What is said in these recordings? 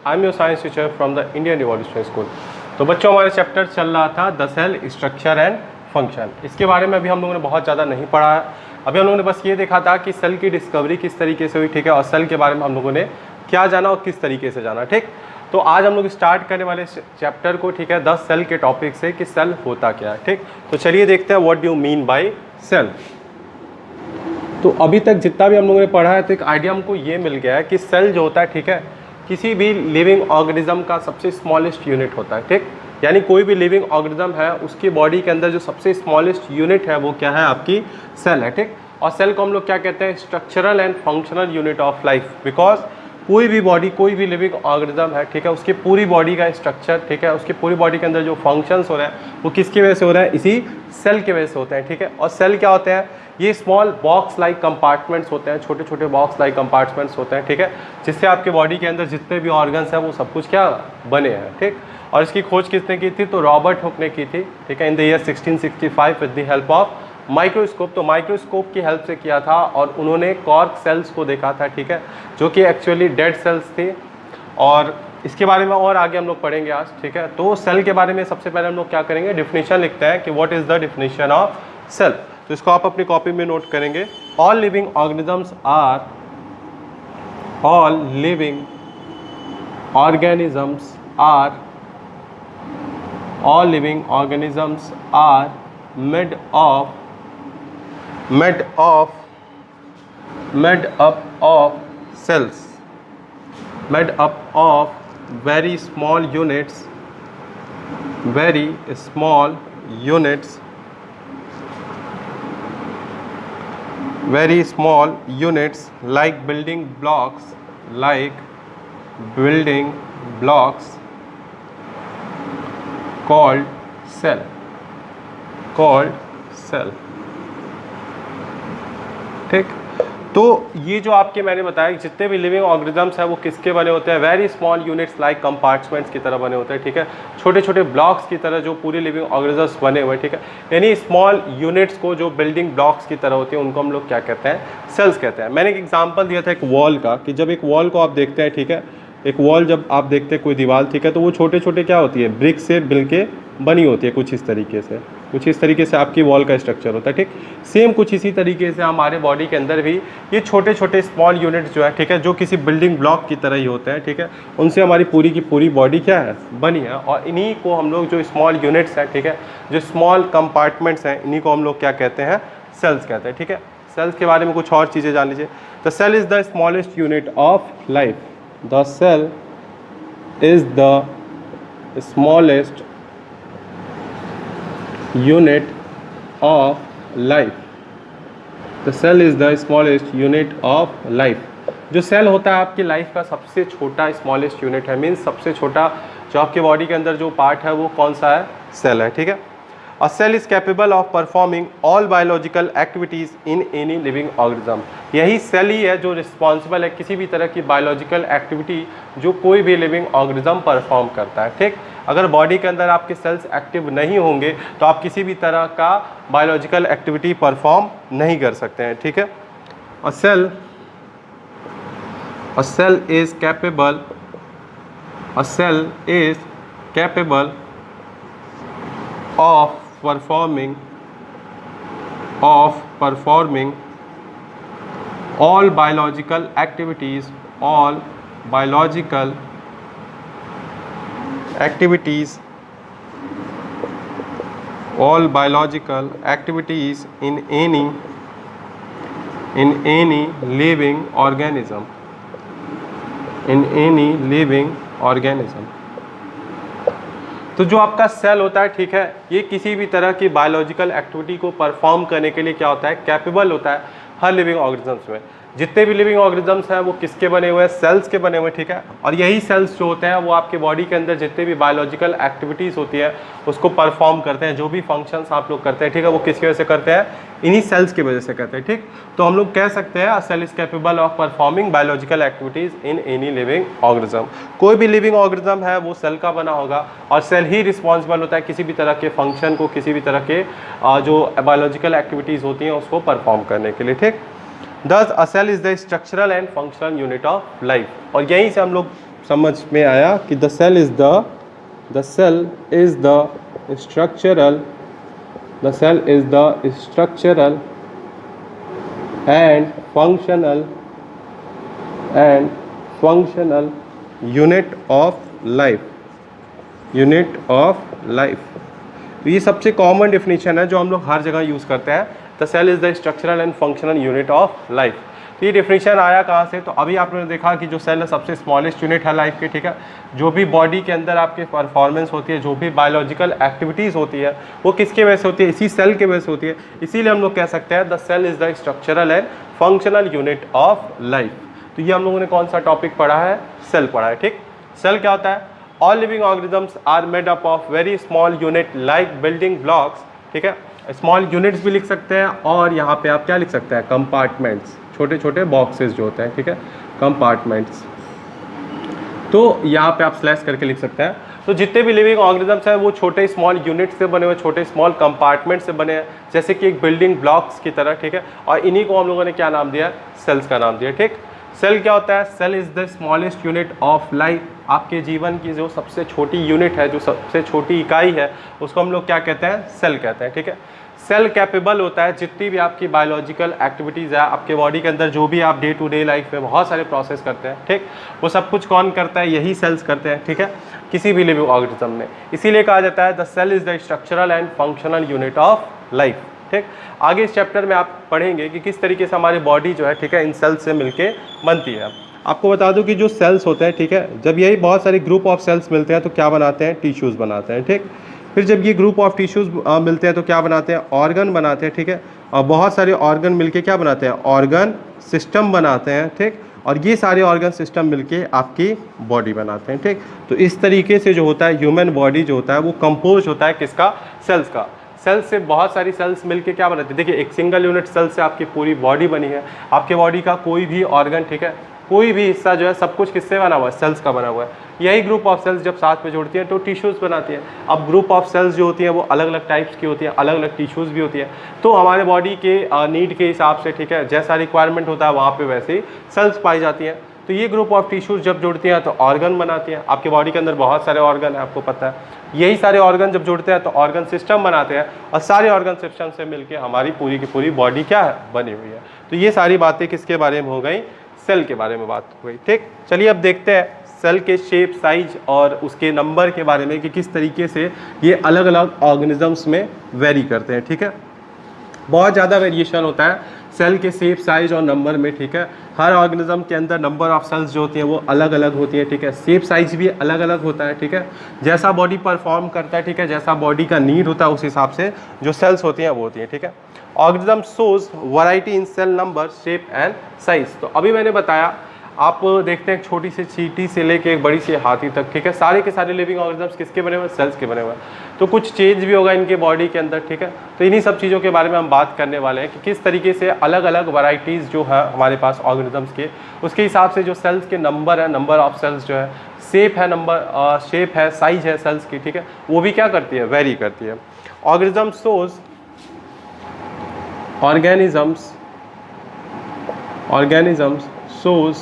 I am your science teacher from the Indian revolutionary school. तो बच्चों हमारे chapter चल रहा था the cell structure and function. इसके बारे में अभी हम लोगों ने बहुत ज़्यादा नहीं पढ़ा है। अभी हम लोगों ने बस ये देखा था कि सेल की डिस्कवरी किस तरीके से हुई, ठीक है, और सेल के बारे में हम लोगों ने क्या जाना और किस तरीके से जाना, ठीक। तो आज हम लोग स्टार्ट करने वाले चैप्टर को, ठीक है, 10 सेल के टॉपिक से कि सेल होता क्या है, ठीक। तो चलिए देखते हैं what do you mean by cell. तो अभी तक जितना भी हम लोगों ने पढ़ा है तो एक आइडिया हमको ये मिल गया है कि सेल जो होता है, ठीक है, किसी भी लिविंग ऑर्गेनिज्म का सबसे स्मॉलेस्ट यूनिट होता है, ठीक। यानी कोई भी लिविंग ऑर्गेनिज्म है उसकी बॉडी के अंदर जो सबसे स्मॉलेस्ट यूनिट है वो क्या है, आपकी सेल है, ठीक। और सेल को हम लोग क्या कहते हैं, structural and functional unit of life. Because कोई भी बॉडी, कोई भी लिविंग ऑर्गेनिज्म है, ठीक है, उसकी पूरी बॉडी का स्ट्रक्चर, ठीक है, उसकी पूरी बॉडी के अंदर जो फंक्शंस हो रहे हैं वो किसकी वजह से हो रहा है, इसी सेल की वजह से होते हैं, ठीक है। और सेल क्या होते हैं, ये स्मॉल बॉक्स लाइक कंपार्टमेंट्स होते हैं, छोटे छोटे बॉक्स लाइक कंपार्टमेंट्स होते हैं, ठीक है, जिससे आपके बॉडी के अंदर जितने भी ऑर्गन्स हैं वो सब कुछ क्या बने हैं, ठीक। और इसकी खोज किसने की थी, तो रॉबर्ट हुक ने की थी, ठीक है, in the year 1665 with the help of microscope. तो माइक्रोस्कोप की हेल्प से किया था और उन्होंने कॉर्क सेल्स को देखा था, ठीक है, जो कि एक्चुअली डेड सेल्स थी। और इसके बारे में और आगे हम लोग पढ़ेंगे आज, ठीक है। तो सेल के बारे में सबसे पहले हम लोग क्या करेंगे, डिफिनेशन लिखते हैं कि what is the definition of cell. तो इसको आप अपनी कॉपी में नोट करेंगे। All living organisms are made of cells, made up of very small units like building blocks called cell, ठीक। तो ये जो आपके मैंने बताया जितने भी लिविंग ऑर्गेनिजम्स हैं वो किसके बने होते हैं, very small units like compartments की तरह बने होते हैं, ठीक है, छोटे छोटे ब्लॉक्स की तरह जो पूरे लिविंग ऑर्गेनिजम्स बने हुए हैं, ठीक है। यानी स्मॉल यूनिट्स को जो बिल्डिंग ब्लॉक्स की तरह होती है उनको हम लोग क्या कहते हैं, सेल्स कहते हैं। मैंने एक एग्जाम्पल दिया था एक वॉल का, कि जब एक वॉल को आप देखते हैं, ठीक है, एक वॉल जब आप देखते हैं कोई दीवार, ठीक है, तो वो छोटे छोटे क्या होती है, ब्रिक से मिलके बनी होती है, कुछ इस तरीके से आपकी वॉल का स्ट्रक्चर होता है, ठीक। सेम कुछ इसी तरीके से हमारे बॉडी के अंदर भी ये छोटे छोटे स्मॉल यूनिट्स जो है, ठीक है, जो किसी बिल्डिंग ब्लॉक की तरह ही होते हैं, ठीक है, उनसे हमारी पूरी की पूरी बॉडी क्या है, बनी है। और इन्हीं को हम लोग जो स्मॉल यूनिट्स हैं, ठीक है, जो स्मॉल कंपार्टमेंट्स हैं, इन्हीं को हम लोग क्या कहते हैं, सेल्स कहते हैं, ठीक है। सेल्स के बारे में कुछ और चीज़ें जान लीजिए। The cell is the smallest unit of life. The cell is the smallest unit of life. The cell is the smallest unit of life. जो सेल होता है आपकी लाइफ का सबसे छोटा स्मॉलेस्ट यूनिट है, मीन्स सबसे छोटा जो आपके बॉडी के अंदर जो पार्ट है वो कौन सा है, सेल है, ठीक है। A cell is capable of performing all biological activities in any living organism. यही सेल ही है जो रिस्पॉन्सिबल है किसी भी तरह की बायोलॉजिकल एक्टिविटी जो कोई भी लिविंग ऑर्गेनिज्म परफॉर्म करता है, ठीक। अगर बॉडी के अंदर आपके सेल्स एक्टिव नहीं होंगे तो आप किसी भी तरह का बायोलॉजिकल एक्टिविटी परफॉर्म नहीं कर सकते हैं, ठीक है। A cell is capable of performing all biological activities in any living organism। तो जो आपका सेल होता है, ठीक है, ये किसी भी तरह की बायोलॉजिकल एक्टिविटी को परफॉर्म करने के लिए क्या होता है, कैपेबल होता है हर लिविंग ऑर्गेनिजम्स में। जितने भी लिविंग ऑर्गेनिजम्स हैं वो किसके बने हुए हैं, सेल्स के बने हुए हैं, ठीक है। और यही सेल्स जो होते हैं वो आपके बॉडी के अंदर जितने भी बायोलॉजिकल एक्टिविटीज़ होती है उसको परफॉर्म करते हैं। जो भी फंक्शंस आप लोग करते हैं, ठीक है, वो किसकी वजह से करते हैं, इन्हीं सेल्स की वजह से करते हैं, ठीक। तो हम लोग कह सकते हैं cell is capable of performing biological activities in any living organism. कोई भी लिविंग ऑर्गेनिज्म है वो सेल का बना होगा और सेल ही रिस्पॉन्सिबल होता है किसी भी तरह के फंक्शन को, किसी भी तरह के जो बायोलॉजिकल एक्टिविटीज़ होती हैं उसको परफॉर्म करने के लिए, ठीक। Thus a cell is the structural and functional unit of life। और यहीं से हम लोग समझ में आया कि the cell is the structural and functional unit of life. तो ये सबसे कॉमन डेफिनेशन है जो हम लोग हर जगह यूज़ करते हैं। The cell is the structural and functional unit of life. तो ये डेफिनेशन आया कहाँ से? तो अभी आपने देखा कि जो सेल है सबसे स्मॉलेस्ट यूनिट है लाइफ के, ठीक है। जो भी बॉडी के अंदर आपके परफॉर्मेंस होती है, जो भी बायोलॉजिकल एक्टिविटीज़ होती है, वो किसके वजह से होती है? इसी सेल के वजह से होती है। इसीलिए हम लोग कह सकते हैं the cell is the structural and functional unit of life. तो ये हम लोगों ने कौन सा टॉपिक पढ़ा है? सेल पढ़ा है, ठीक। सेल क्या होता है? All living organisms are made up of very small unit like building blocks, ठीक है। स्मॉल यूनिट्स भी लिख सकते हैं और यहाँ पे आप क्या लिख सकते हैं? कंपार्टमेंट्स, छोटे छोटे बॉक्सेस जो होते हैं, ठीक है, कंपार्टमेंट्स। तो यहाँ पे आप स्लैश करके लिख सकते हैं। तो जितने भी लिविंग ऑर्गेनिजम्स हैं वो छोटे स्मॉल यूनिट से बने हुए, छोटे स्मॉल कंपार्टमेंट से बने हैं, जैसे कि एक बिल्डिंग ब्लॉक्स की तरह, ठीक है। और इन्हीं को हम लोगों ने क्या नाम दिया? सेल्स का नाम दिया, ठीक। सेल क्या होता है? Cell is the smallest unit of life. आपके जीवन की जो सबसे छोटी यूनिट है, जो सबसे छोटी इकाई है, उसको हम लोग क्या कहते हैं? सेल कहते हैं, ठीक है। सेल कैपेबल होता है जितनी भी आपकी बायोलॉजिकल एक्टिविटीज़ है आपके बॉडी के अंदर, जो भी आप डे टू डे लाइफ में बहुत सारे प्रोसेस करते हैं, ठीक, वो सब कुछ कौन करता है? यही सेल्स करते हैं, ठीक है, किसी भी लिविंग ऑर्गेनिज्म में। इसीलिए कहा जाता है the cell is the structural and functional unit of life, ठीक। आगे इस चैप्टर में आप पढ़ेंगे कि किस तरीके से हमारी बॉडी जो है, ठीक है, इन सेल्स से मिलके बनती है। आपको बता दूं कि जो सेल्स होते हैं, ठीक है, जब यही बहुत सारे ग्रुप ऑफ सेल्स मिलते हैं तो क्या बनाते हैं? टिश्यूज़ बनाते हैं, ठीक। फिर जब ये ग्रुप ऑफ टिश्यूज़ मिलते हैं तो क्या बनाते हैं? ऑर्गन बनाते हैं, ठीक है। और बहुत सारे ऑर्गन मिलके क्या बनाते हैं? ऑर्गन सिस्टम बनाते हैं, ठीक। और ये सारे ऑर्गन सिस्टम मिलके आपकी बॉडी बनाते हैं, ठीक। तो इस तरीके से जो होता है ह्यूमन बॉडी जो होता है वो कंपोज होता है किसका? सेल्स का। सेल्स से बहुत सारी सेल्स मिलके क्या बनाते हैं? देखिए, एक सिंगल यूनिट सेल से आपकी पूरी बॉडी बनी है। आपके बॉडी का कोई भी ऑर्गन, ठीक है, कोई भी हिस्सा जो है, सब कुछ किससे बना हुआ है? सेल्स का बना हुआ है। यही ग्रुप ऑफ सेल्स जब साथ में जुड़ती हैं तो टिश्यूज़ बनाती हैं। अब ग्रुप ऑफ सेल्स जो होती हैं वो अलग अलग टाइप्स की होती हैं, अलग अलग टिश्यूज़ भी होती हैं। तो हमारे बॉडी के नीड के हिसाब से, ठीक है, जैसा रिक्वायरमेंट होता है वहाँ पे वैसे ही सेल्स पाई जाती हैं। तो ये ग्रुप ऑफ टिश्यूज़ जब जुड़ती हैं तो ऑर्गन बनाती हैं। आपके बॉडी के अंदर बहुत सारे ऑर्गन हैं, आपको पता है। यही सारे ऑर्गन जब जुड़ते हैं तो ऑर्गन सिस्टम बनाते हैं और सारे ऑर्गन सिस्टम से मिलके हमारी पूरी की पूरी बॉडी क्या है? बनी हुई है। तो ये सारी बातें किसके बारे में हो गई? सेल के बारे में बात हो गई, ठीक। चलिए अब देखते हैं सेल के शेप, साइज और उसके नंबर के बारे में कि किस तरीके से ये अलग अलग ऑर्गेनिजम्स में वेरी करते हैं, ठीक है। बहुत ज़्यादा वेरिएशन होता है सेल के शेप, साइज और नंबर में, ठीक है। हर ऑर्गेनिज्म के अंदर नंबर ऑफ सेल्स जो होती हैं वो अलग अलग होती है, ठीक है। शेप साइज भी अलग अलग होता है, ठीक है। जैसा बॉडी परफॉर्म करता है, ठीक है, जैसा बॉडी का नीड होता है उस हिसाब से जो सेल्स होती हैं वो होती हैं, ठीक है। Organism shows variety in cell number, shape and size. तो अभी मैंने बताया, आप देखते हैं एक छोटी सी चींटी से लेके एक बड़ी सी हाथी तक, ठीक है, सारे के सारे लिविंग ऑर्गेनिजम्स किसके बने हुए? सेल्स के बने हुए हैं। तो कुछ चेंज भी होगा इनके बॉडी के अंदर, ठीक है। तो इन्हीं सब चीज़ों के बारे में हम बात करने वाले हैं कि किस तरीके से अलग अलग वैरायटीज़ जो है हमारे पास ऑर्गेनिजम्स के, उसके हिसाब से जो सेल्स के नंबर है, नंबर ऑफ सेल्स जो है, शेप है, नंबर शेप है, साइज है सेल्स की, ठीक है, वो भी क्या करती है? वेरी करती है। Organism shows organism shows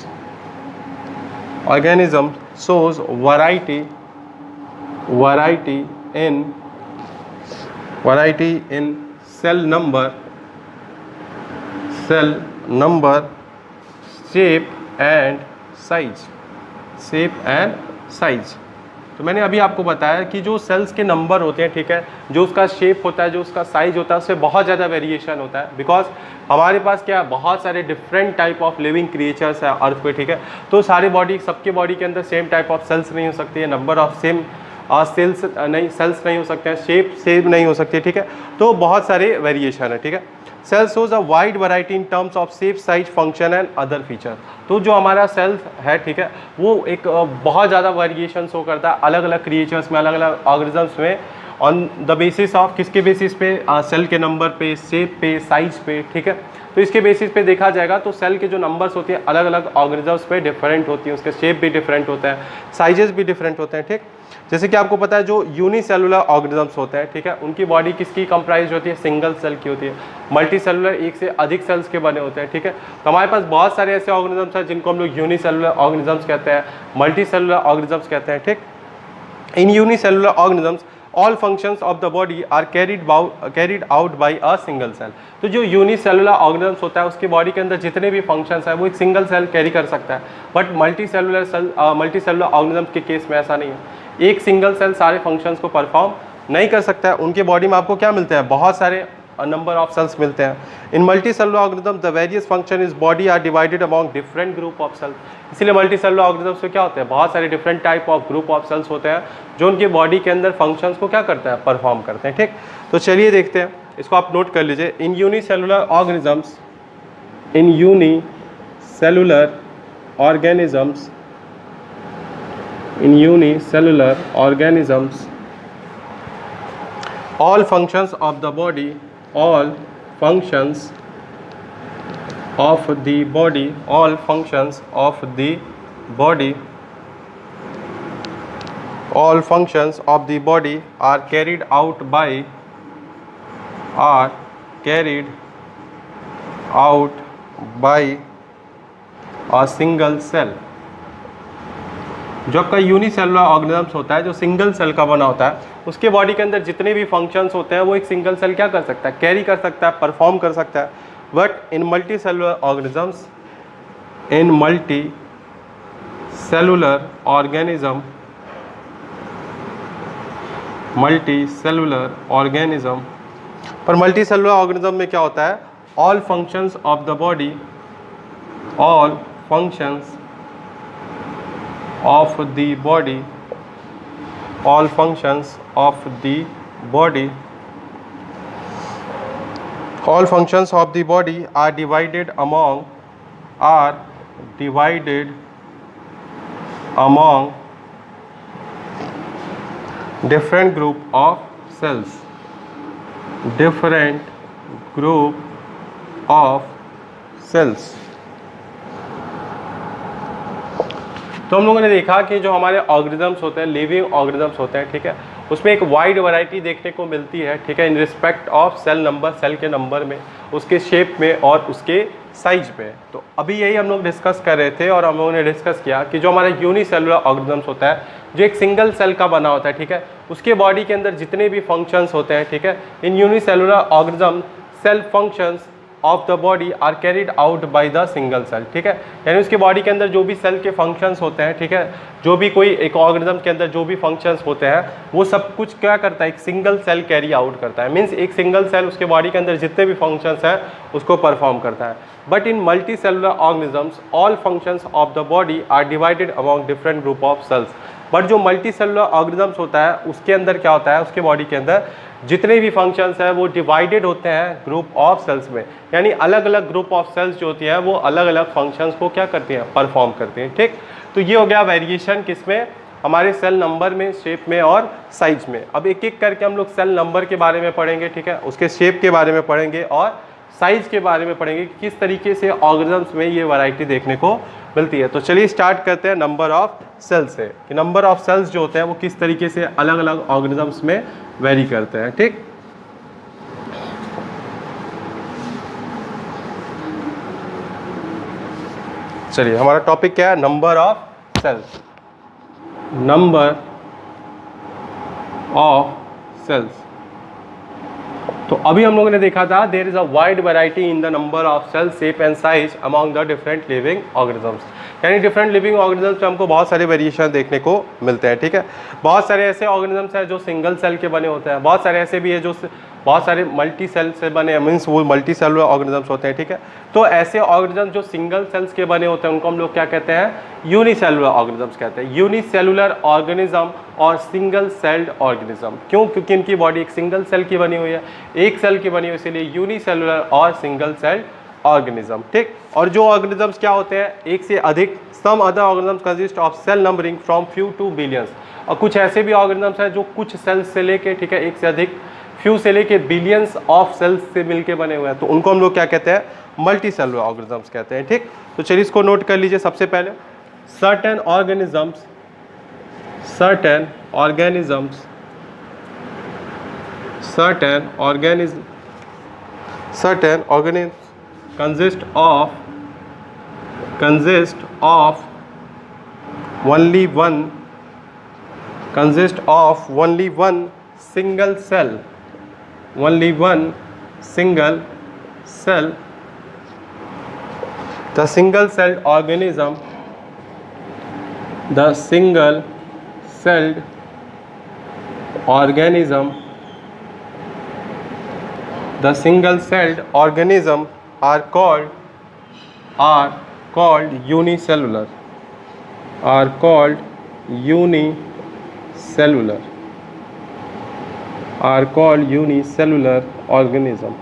variety in cell number, shape and size। तो मैंने अभी आपको बताया कि जो सेल्स के नंबर होते हैं, ठीक है, जो उसका शेप होता है, जो उसका साइज होता है, उससे बहुत ज़्यादा वेरिएशन होता है। बिकॉज हमारे पास क्या है? बहुत सारे different type of living creatures है अर्थ पे, ठीक है। तो सारी बॉडी, सबके बॉडी के अंदर सेम टाइप ऑफ सेल्स नहीं हो सकती है, नंबर ऑफ सेम सेल्स नहीं हो सकते हैं, शेप सेम नहीं हो सकती है, ठीक है। तो बहुत सारे वेरिएशन है, ठीक है। Cell shows a wide variety in terms of shape, size, function and other feature. तो जो हमारा सेल है, ठीक है, वो एक बहुत ज़्यादा वेरिएशन शो करता है अलग अलग क्रिएचर्स में, अलग अलग ऑर्गेनिजम्स में। ऑन द बेसिस ऑफ किसके बेसिस पे, सेल के नंबर पे, शेप पे, साइज पे, ठीक है। तो इसके बेसिस पे देखा जाएगा तो सेल के जो नंबर्स होती हैं अलग अलग ऑर्गेनिजम्स पे डिफरेंट होती हैं, उसके शेप भी डिफरेंट होता है, साइजेस भी डिफरेंट होते हैं, ठीक। जैसे कि आपको पता है जो यूनिसेलुलर ऑर्गेनिजम्स होते हैं, ठीक है, उनकी बॉडी किसकी कंप्राइज होती है, सिंगल सेल की होती है। मल्टी सेलुलर एक से अधिक सेल्स के बने होते हैं, ठीक है। तो हमारे पास बहुत सारे ऐसे ऑर्गेनिजम्स हैं जिनको हम लोग यूनिसेलुलर ऑर्गेनिजम्स कहते हैं, मल्टी सेलुलर ऑर्गेनिजम्स कहते हैं, ठीक। इन unicellular organisms all functions of the body are carried out by a single cell। तो जो यूनिसेलुलर ऑर्गेनिजम्स होता है उसकी बॉडी के अंदर जितने भी फंक्शंस है वो एक सिंगल सेल कैरी कर सकता है, बट मल्टीसेलुलर ऑर्गेनिजम्स के केस में ऐसा नहीं है। एक सिंगल सेल सारे फंक्शंस को परफॉर्म नहीं कर सकता है। उनके बॉडी में आपको क्या मिलते हैं, बहुत सारे नंबर ऑफ सेल्स मिलते हैं। In multicellular organism the various function is body are divided among different group of cells. इसीलिए मल्टीसेलुलर ऑर्गेनिज्म से क्या होते हैं, बहुत सारे different type of group of cells होते हैं जो उनकी बॉडी के अंदर फंक्शंस को क्या करते हैं, परफॉर्म करते हैं, ठीक। तो चलिए देखते हैं, इसको आप नोट कर लीजिए। इन unicellular organisms, in unicellular organisms, in unicellular organisms all functions of the body, all functions of the body, all functions of the body, all functions of the body are carried out by a single cell। जो आपका unicellular organisms होता है, जो single cell का बना होता है, उसके बॉडी के अंदर जितने भी फंक्शंस होते हैं वो एक सिंगल सेल क्या कर सकता है, कैरी कर सकता है, परफॉर्म कर सकता है। But in multicellular organisms, in multicellular organism, multi cellular organism, पर मल्टी सेलुलर ऑर्गेनिज्म में क्या होता है, all functions of the body, all functions of the body, all functions of the body, all functions of the body are divided among different group of cells, different group of cells। तो हम लोगों ने देखा कि जो हमारे organisms होते हैं, लिविंग ऑर्गेनिजम्स होते हैं, ठीक है, उसमें एक वाइड वैरायटी देखने को मिलती है, ठीक है, in respect of cell number, cell के नंबर में, उसके शेप में और उसके साइज में। तो अभी यही हम लोग डिस्कस कर रहे थे और हम लोगों ने डिस्कस किया कि जो हमारा यूनिसेलुलर ऑर्गेनिजम्स होता है, जो एक सिंगल सेल का बना होता है, ठीक है, उसके बॉडी के अंदर जितने भी फंक्शंस होते हैं, ठीक है, in unicellular organism cell functions of the body are carried out by the single cell, ठीक है, यानी उसके बॉडी के अंदर जो भी सेल के फंक्शंस होते हैं, ठीक है, जो भी कोई एक ऑर्गेनिज्म के अंदर जो भी फंक्शंस होते हैं वो सब कुछ क्या करता है, एक सिंगल सेल कैरी आउट करता है। मीन्स एक सिंगल सेल उसके बॉडी के अंदर जितने भी फंक्शंस हैं उसको परफॉर्म करता है। But in multicellular organisms all functions of the body are divided among different group of cells. But जो मल्टी सेलुलर ऑर्गेनिजम्स होता है उसके अंदर क्या होता है, उसके बॉडी के अंदर जितने भी फंक्शंस हैं वो डिवाइडेड होते हैं ग्रुप ऑफ सेल्स में, यानी अलग अलग ग्रुप ऑफ सेल्स जो होती है वो अलग अलग फंक्शंस को क्या करती हैं, परफॉर्म करती हैं, ठीक। तो ये हो गया वेरिएशन किसमें, हमारे सेल नंबर में, शेप में और साइज में। अब एक एक करके हम लोग सेल नंबर के बारे में पढ़ेंगे, ठीक है, उसके शेप के बारे में पढ़ेंगे और साइज के बारे में पढ़ेंगे कि किस तरीके से ऑर्गेनिजम्स में ये वैरायटी देखने को मिलती है। तो चलिए स्टार्ट करते हैं नंबर ऑफ सेल्स से, कि नंबर ऑफ सेल्स जो होते हैं वो किस तरीके से अलग अलग ऑर्गेनिजम्स में वेरी करते हैं, ठीक। चलिए हमारा टॉपिक क्या है, number of cells, number of cells. तो अभी हम लोगों ने देखा था there is a wide variety in the number of cell, shape and size among the different living organisms, यानी डिफरेंट लिविंग ऑर्गेनिजम्स में हमको बहुत सारे वेरिएशन देखने को मिलते हैं, ठीक है। बहुत सारे ऐसे ऑर्गेनिजम्स हैं जो सिंगल सेल के बने होते हैं, बहुत सारे ऐसे भी है जो बहुत सारे मल्टी सेल से बने, मीन्स वो मल्टी सेलुलर ऑर्गेनिजम्स होते हैं, ठीक है। तो ऐसे ऑर्गेनिजम्स जो सिंगल सेल्स के बने होते हैं उनको हम लोग क्या कहते हैं, यूनिसेलुलर ऑर्गेनिजम्स कहते हैं। यूनिसेलुलर ऑर्गेनिज्म और सिंगल सेल्ड ऑर्गेनिज्म, क्यों, क्योंकि इनकी बॉडी एक सिंगल सेल की बनी हुई है, एक सेल की बनी हुई, इसीलिए यूनिसेलुलर और सिंगल सेल्ड ऑर्गेनिज्म, ठीक। और जो ऑर्गेनिजम्स क्या होते हैं, एक से अधिक, some other organisms consist of cell numbering from few to billions, और कुछ ऐसे भी ऑर्गेनिजम्स हैं जो कुछ सेल्स से लेके, ठीक है, एक से अधिक, फ्यू से लेके बिलियंस ऑफ सेल्स से मिलके बने हुए हैं, तो उनको हम लोग क्या कहते हैं, मल्टी सेलुलर ऑर्गेनिजम्स कहते हैं। ठीक, तो चलिए इसको नोट कर लीजिए। सबसे पहले certain organisms consist of only one single cell, the single celled organism, are called unicellular, organism।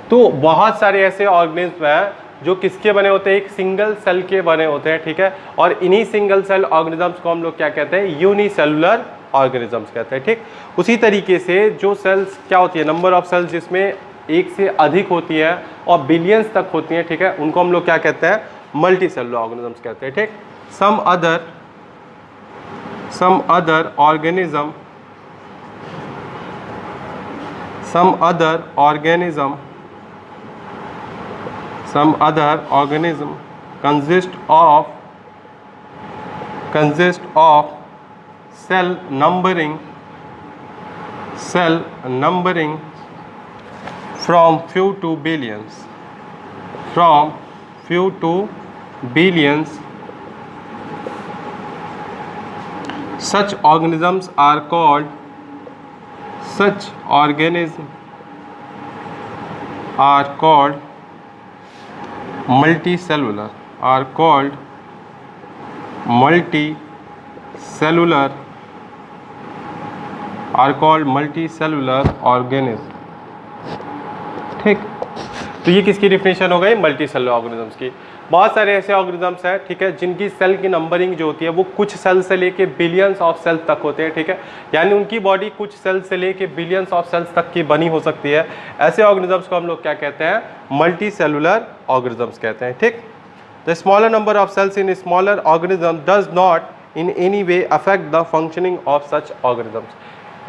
तो बहुत सारे ऐसे ऑर्गेनिज्म हैं जो किसके बने होते हैं, एक सिंगल सेल के बने होते हैं, ठीक है, और इन्हीं सिंगल सेल ऑर्गेनिजम्स को हम लोग क्या कहते हैं, यूनिसेलुलर ऑर्गेनिजम्स कहते हैं। ठीक, उसी तरीके से जो सेल्स क्या होती है, नंबर ऑफ सेल्स जिसमें एक से अधिक होती है और बिलियंस तक होती हैं, ठीक है, उनको हम लोग क्या कहते हैं, मल्टी सेलुलर ऑर्गेनिजम्स कहते हैं। ठीक, some other organism consist of cell numbering from few to billions, such organisms are called multicellular organism। ठीक, तो ये किसकी डिफिनेशन हो गई, मल्टी सेलुलर ऑर्गेनिजम्स की। बहुत सारे ऐसे ऑर्गेनिजम्स हैं, ठीक है, जिनकी सेल की नंबरिंग जो होती है वो कुछ सेल से लेके बिलियंस ऑफ सेल्स तक होते हैं, ठीक है, यानी उनकी बॉडी कुछ सेल से लेके बिलियंस ऑफ सेल्स तक की बनी हो सकती है। ऐसे ऑर्गेनिजम्स को हम लोग क्या कहते हैं, मल्टी सेलुलर ऑर्गेनिजम्स कहते हैं। ठीक, the smaller number of cells in smaller organism does not in any way affect the functioning of such organisms.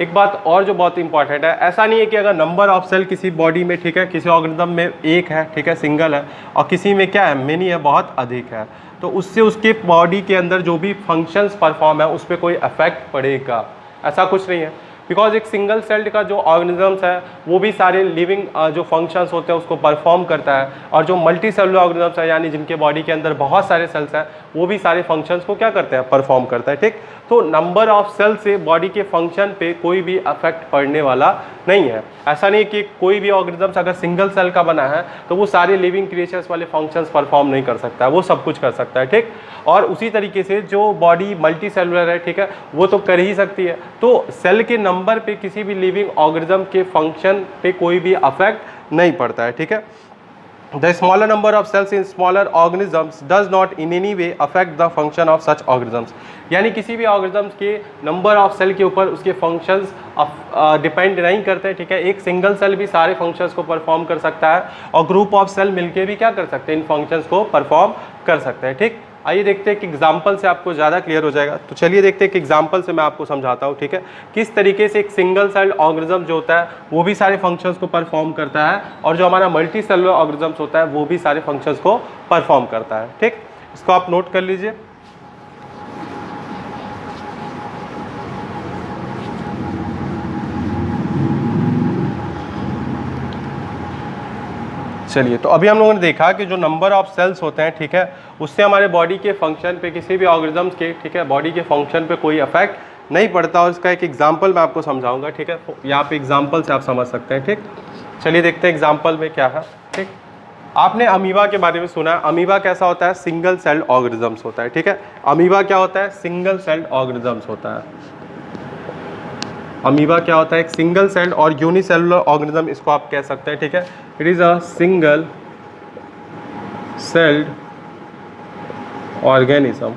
एक बात और जो बहुत इंपॉर्टेंट है, ऐसा नहीं है कि अगर नंबर ऑफ सेल किसी बॉडी में, ठीक है, किसी ऑर्गेनिज्म में एक है, ठीक है, सिंगल है, और किसी में क्या है, मेनी है, बहुत अधिक है, तो उससे उसके बॉडी के अंदर जो भी फंक्शंस परफॉर्म है उस पर कोई इफेक्ट पड़ेगा, ऐसा कुछ नहीं है। बिकॉज एक सिंगल सेल्ड का जो ऑर्गेनिजम्स है वो भी सारे लिविंग जो फंक्शंस होते हैं उसको परफॉर्म करता है, और जो मल्टी सेलुलर ऑर्गेनिजम्स है यानी जिनके बॉडी के अंदर बहुत सारे सेल्स हैं वो भी सारे फंक्शंस को क्या करते हैं, परफॉर्म करता है। ठीक, तो नंबर ऑफ सेल से बॉडी के फंक्शन पे कोई भी अफेक्ट पड़ने वाला नहीं है। ऐसा नहीं कि कोई भी ऑर्गेनिजम्स अगर सिंगल सेल का बना है तो वो सारे लिविंग क्रिएचर्स वाले फंक्शंस परफॉर्म नहीं कर सकता है, वो सब कुछ कर सकता है। ठीक, और उसी तरीके से जो बॉडी मल्टी सेलुलर है, ठीक है, वो तो कर ही सकती है। तो सेल के नंबर पे किसी भी लिविंग ऑर्गेनिज्म के फंक्शन पे कोई भी अफेक्ट नहीं पड़ता है। ठीक है, The smaller number of cells in smaller organisms does not in any way affect the function of such organisms। यानी किसी भी ऑर्गेनिजम्स के नंबर ऑफ सेल के ऊपर उसके फंक्शंस डिपेंड नहीं करते। ठीक है, एक सिंगल सेल भी सारे फंक्शंस को परफॉर्म कर सकता है और ग्रुप ऑफ सेल मिलके भी क्या कर सकते हैं, इन फंक्शंस को परफॉर्म कर सकते हैं। ठीक, आइए देखते हैं कि एग्जाम्पल से आपको ज़्यादा क्लियर हो जाएगा। तो चलिए देखते हैं कि एग्जाम्पल से मैं आपको समझाता हूँ। ठीक है, किस तरीके से एक सिंगल सेल ऑर्गेनिज्म जो होता है वो भी सारे फंक्शंस को परफॉर्म करता है, और जो हमारा मल्टी सेलुलर ऑर्गेनिज्म होता है वो भी सारे फंक्शंस को परफॉर्म करता है। ठीक, इसको आप नोट कर लीजिए। चलिए, तो अभी हम लोगों ने देखा कि जो नंबर ऑफ सेल्स होते हैं, ठीक है, उससे हमारे बॉडी के फंक्शन पे, किसी भी ऑर्गेनिजम्स के, ठीक है, बॉडी के फंक्शन पे कोई इफेक्ट नहीं पड़ता, और इसका एक एग्जांपल मैं आपको समझाऊंगा। ठीक है, यहाँ पे एग्जांपल से आप समझ सकते हैं। ठीक, चलिए देखते हैं एग्जांपल में क्या है। ठीक, आपने अमीबा के बारे में सुना है। अमीबा कैसा होता है, सिंगल सेल्ड ऑर्गेनिजम्स होता है। ठीक है, अमीबा क्या होता है, सिंगल सेल्ड ऑर्गेनिजम्स होता है। अमीबा क्या होता है, एक सिंगल सेल्ड और यूनिसेलुलर ऑर्गेनिज्म इसको आप कह सकते हैं। ठीक है, it is a single celled organism,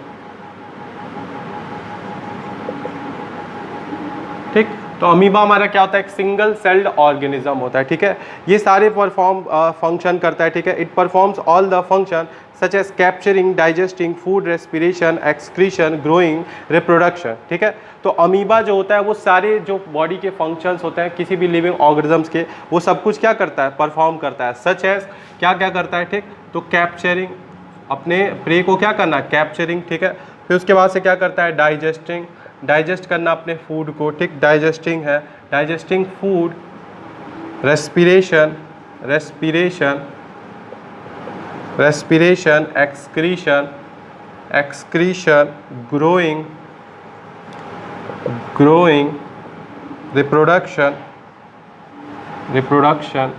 ठीक। तो अमीबा हमारा क्या होता है, एक सिंगल सेल्ड ऑर्गेनिज्म होता है, ठीक है। ये सारे फंक्शन करता है, ठीक है। It performs all the function such as capturing, digesting food, respiration, excretion, growing, reproduction, ठीक है। तो अमीबा जो होता है वो सारे जो बॉडी के फंक्शंस होते हैं किसी भी लिविंग ऑर्गेनिजम्स के, वो सब कुछ क्या करता है, परफॉर्म करता है। सच एज क्या क्या करता है, ठीक। तो कैप्चरिंग, अपने प्रे को क्या करना, कैप्चरिंग, ठीक है। फिर उसके बाद से क्या करता है, डाइजेस्टिंग, डाइजेस्ट करना अपने फूड को, ठीक। डाइजेस्टिंग है, digesting food, respiration, respiration, respiration, excretion, excretion, growing, growing, reproduction, reproduction,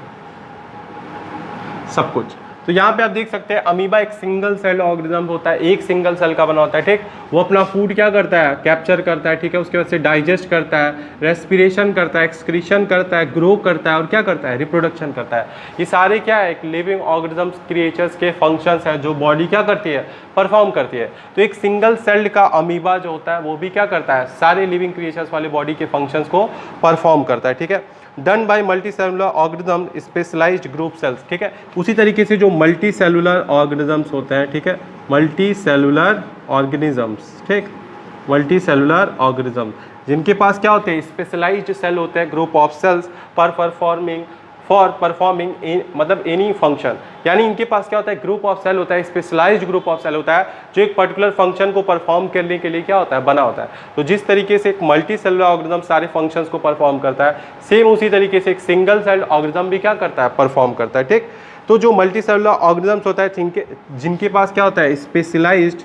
सब कुछ। तो यहाँ पे आप देख सकते हैं अमीबा एक सिंगल सेल ऑर्गेनिज्म होता है, एक सिंगल सेल का बना होता है, ठीक। वो अपना फूड क्या करता है, कैप्चर करता है, ठीक है। उसके बाद से डाइजेस्ट करता है, रेस्पिरेशन करता है, एक्सक्रीशन करता है, ग्रो करता है और क्या करता है, रिप्रोडक्शन करता है। ये सारे क्या है, एक लिविंग ऑर्गेनिजम्स क्रिएचर्स के फंक्शंस हैं जो बॉडी क्या करती है, परफॉर्म करती है। तो एक सिंगल सेल्ड का अमीबा जो होता है वो भी क्या करता है, सारे लिविंग क्रिएचर्स वाले बॉडी के फंक्शंस को परफॉर्म करता है, ठीक है। Done by multicellular organism specialised group cells, ठीक है। उसी तरीके से जो मल्टी सेलुलर ऑर्गेनिजम्स होते हैं, ठीक है, मल्टी सेलुलर ऑर्गेनिजम्स, ठीक, मल्टी सेलुलर ऑर्गेनिज्म जिनके पास क्या होते हैं, स्पेशलाइज्ड सेल होते हैं, group of cells for performing मतलब एनी फंक्शन, यानी इनके पास क्या होता है, ग्रुप ऑफ सेल होता है, स्पेशलाइज्ड ग्रुप ऑफ सेल होता है जो एक पर्टिकुलर फंक्शन को परफॉर्म करने के लिए क्या होता है, बना होता है। तो जिस तरीके से एक मल्टी सेलुलर ऑर्गेनिज्म सारे फंक्शंस को परफॉर्म करता है, सेम उसी तरीके से एक सिंगल सेल ऑर्गेनिज्म भी क्या करता है, परफॉर्म करता है, ठीक। तो जो मल्टी सेलुलर ऑर्गेनिजम्स होता है जिनके पास क्या होता है, स्पेशलाइज्ड